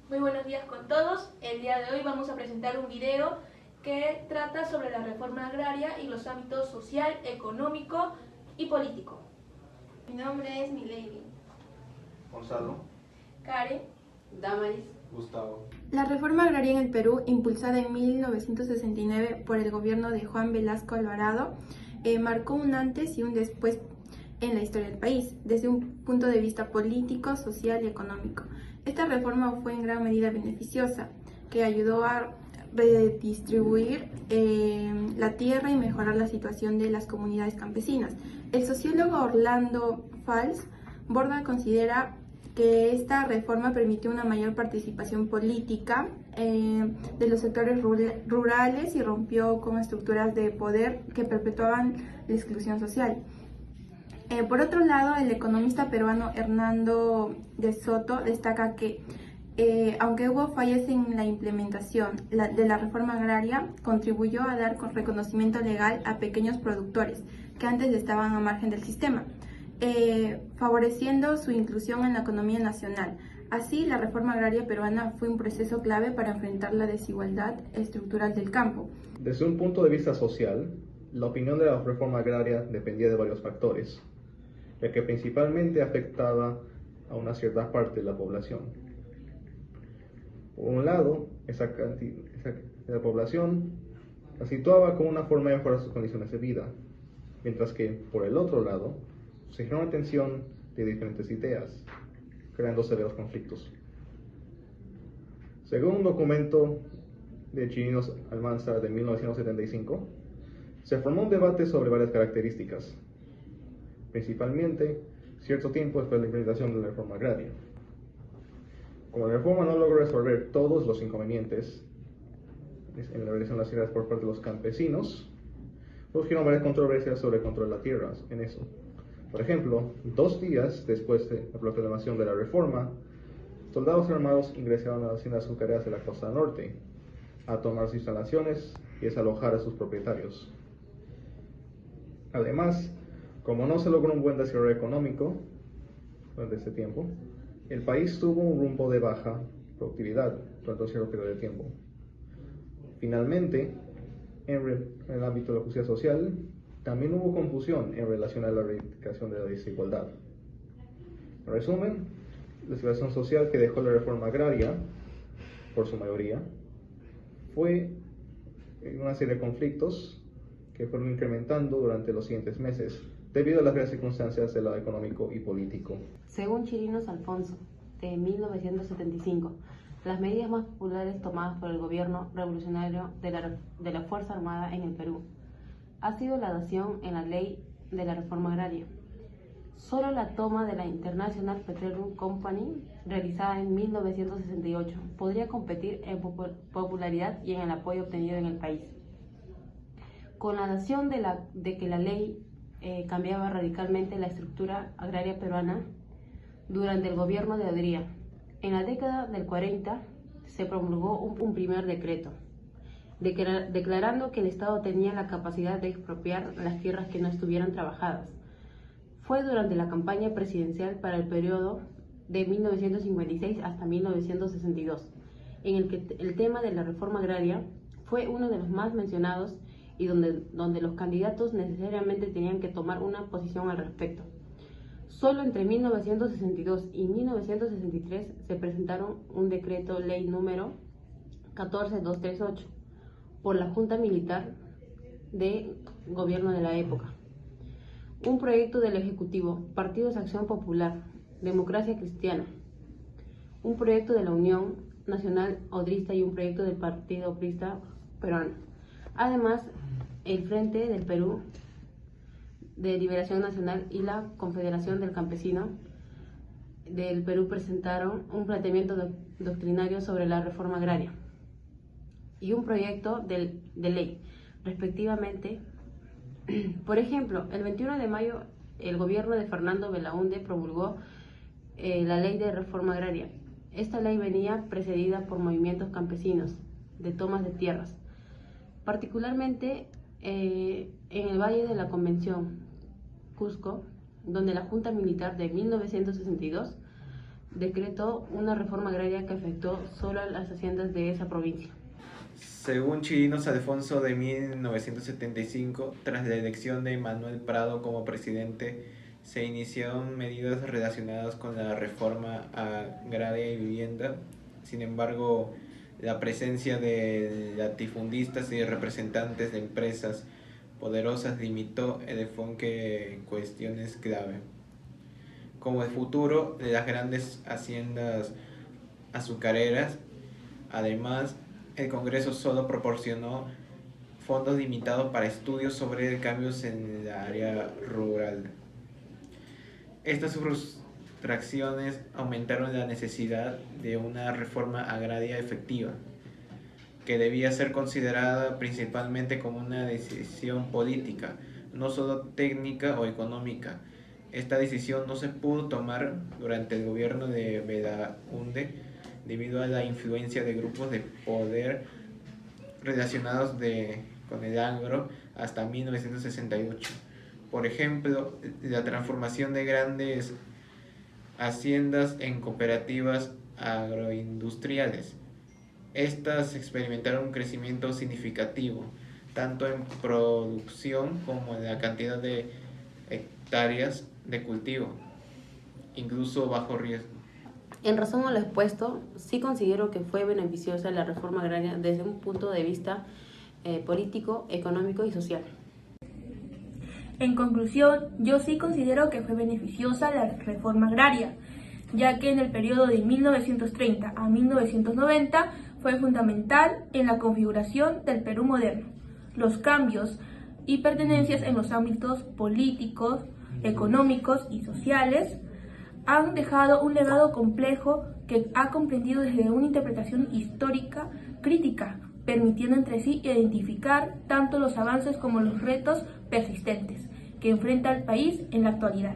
Muy buenos días con todos. El día de hoy vamos a presentar un video que trata sobre la reforma agraria y los ámbitos social, económico y político. Mi nombre es Milady. Gonzalo, Karen. Damaris. Gustavo. La reforma agraria en el Perú, impulsada en 1969 por el gobierno de Juan Velasco Alvarado, marcó un antes y un después en la historia del país, desde un punto de vista político, social y económico. Esta reforma fue en gran medida beneficiosa, que ayudó a redistribuir la tierra y mejorar la situación de las comunidades campesinas. El sociólogo Orlando Fals Borda considera que esta reforma permitió una mayor participación política de los sectores rurales y rompió con estructuras de poder que perpetuaban la exclusión social. Por otro lado, el economista peruano Hernando de Soto destaca que, aunque hubo fallas en la implementación de la reforma agraria, contribuyó a dar reconocimiento legal a pequeños productores que antes estaban a margen del sistema, favoreciendo su inclusión en la economía nacional. Así, la reforma agraria peruana fue un proceso clave para enfrentar la desigualdad estructural del campo. Desde un punto de vista social, la opinión de la reforma agraria dependía de varios factores, ya que principalmente afectaba a una cierta parte de la población. Por un lado, la población la situaba como una forma de mejorar sus condiciones de vida, mientras que, por el otro lado, se generó una tensión de diferentes ideas, creando severos conflictos. Según un documento de Chirinos Almanzar de 1975, se formó un debate sobre varias características, principalmente cierto tiempo después de la implementación de la reforma agraria. Como la reforma no logró resolver todos los inconvenientes en la realización de las tierras por parte de los campesinos, surgieron varias controversias sobre el control de las tierras en eso. Por ejemplo, 2 días después de la proclamación de la reforma, soldados armados ingresaron a las haciendas azucareras de la costa norte a tomar sus instalaciones y desalojar a sus propietarios. Además, como no se logró un buen desarrollo económico durante este tiempo, el país tuvo un rumbo de baja productividad durante un cierto periodo de tiempo. Finalmente, en el ámbito de la justicia social, también hubo confusión en relación a la erradicación de la desigualdad. En resumen, la situación social que dejó la reforma agraria, por su mayoría, fue una serie de conflictos que fueron incrementando durante los siguientes meses, debido a las varias circunstancias del lado económico y político. Según Chirinos Alfonso, de 1975, las medidas más populares tomadas por el gobierno revolucionario de la Fuerza Armada en el Perú ha sido la adhesión en la ley de la reforma agraria. Solo la toma de la International Petroleum Company, realizada en 1968, podría competir en popularidad y en el apoyo obtenido en el país. Con la adhesión de que la ley cambiaba radicalmente la estructura agraria peruana durante el gobierno de Odría. En la década del 40 se promulgó un primer decreto, declarando que el Estado tenía la capacidad de expropiar las tierras que no estuvieran trabajadas. Fue durante la campaña presidencial para el periodo de 1956 hasta 1962, en el que el tema de la reforma agraria fue uno de los más mencionados y donde los candidatos necesariamente tenían que tomar una posición al respecto. Solo entre 1962 y 1963 se presentaron un decreto ley número 14238 por la Junta Militar de Gobierno de la época, un proyecto del Ejecutivo, Partidos Acción Popular, Democracia Cristiana, un proyecto de la Unión Nacional Odrista y un proyecto del Partido Obrista Peruano. Además, el Frente del Perú de Liberación Nacional y la Confederación del Campesino del Perú presentaron un planteamiento doctrinario sobre la reforma agraria y un proyecto de ley, respectivamente. Por ejemplo, el 21 de mayo, el gobierno de Fernando Belaúnde promulgó la ley de reforma agraria. Esta ley venía precedida por movimientos campesinos de tomas de tierras, particularmente en el Valle de la Convención, Cusco, donde la Junta Militar de 1962 decretó una reforma agraria que afectó solo a las haciendas de esa provincia. Según Chirinos Alfonso de 1975, tras la elección de Manuel Prado como presidente, se iniciaron medidas relacionadas con la reforma agraria y vivienda. Sin embargo, la presencia de latifundistas y representantes de empresas poderosas limitó el enfoque en cuestiones clave, como el futuro de las grandes haciendas azucareras. Además, el Congreso solo proporcionó fondos limitados para estudios sobre cambios en el área rural. Estas frustraciones aumentaron la necesidad de una reforma agraria efectiva, que debía ser considerada principalmente como una decisión política, no solo técnica o económica. Esta decisión no se pudo tomar durante el gobierno de Belaúnde debido a la influencia de grupos de poder relacionados con el agro hasta 1968. Por ejemplo, la transformación de grandes haciendas en cooperativas agroindustriales. Estas experimentaron un crecimiento significativo, tanto en producción como en la cantidad de hectáreas de cultivo, incluso bajo riesgo. En razón a lo expuesto, sí considero que fue beneficiosa la reforma agraria desde un punto de vista político, económico y social. En conclusión, yo sí considero que fue beneficiosa la reforma agraria, ya que en el periodo de 1930 a 1990 fue fundamental en la configuración del Perú moderno. Los cambios y pertenencias en los ámbitos políticos, económicos y sociales han dejado un legado complejo que ha comprendido desde una interpretación histórica crítica, permitiendo entre sí identificar tanto los avances como los retos persistentes que enfrenta el país en la actualidad.